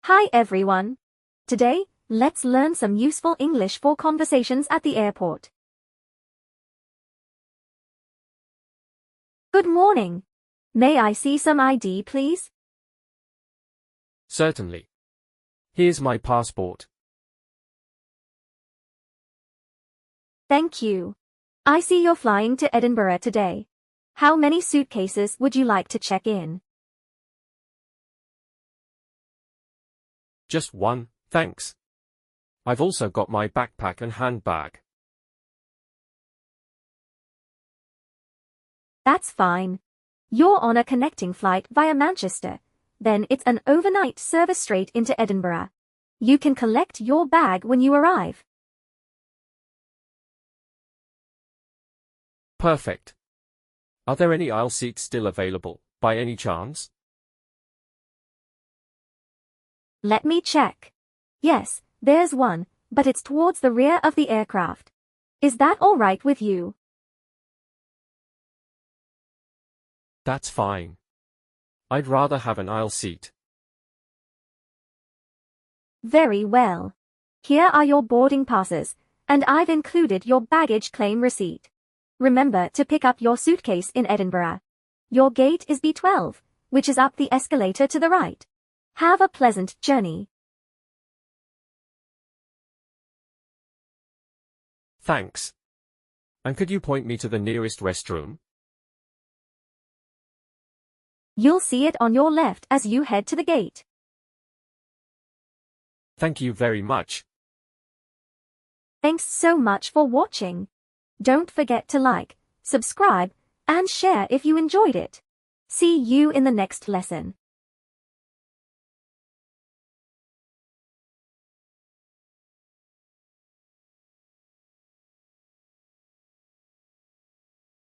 Hi everyone. Today, let's learn some useful English for conversations at the airport. Good morning. May I see some ID, please? Certainly. Here's my passport. Thank you. I see you're flying to Edinburgh today. How many suitcases would you like to check in? Just one, thanks. I've also got my backpack and handbag. That's fine. You're on a connecting flight via Manchester. Then it's an overnight service straight into Edinburgh. You can collect your bag when you arrive. Perfect. Are there any aisle seats still available, by any chance? Let me check. Yes, there's one, but it's towards the rear of the aircraft. Is that all right with you? That's fine. I'd rather have an aisle seat. Very well. Here are your boarding passes, and I've included your baggage claim receipt. Remember to pick up your suitcase in Edinburgh. Your gate is B12, which is up the escalator to the right. Have a pleasant journey. Thanks. And could you point me to the nearest restroom? You'll see it on your left as you head to the gate. Thank you very much. Thanks so much for watching. Don't forget to like, subscribe, and share if you enjoyed it. See you in the next lesson.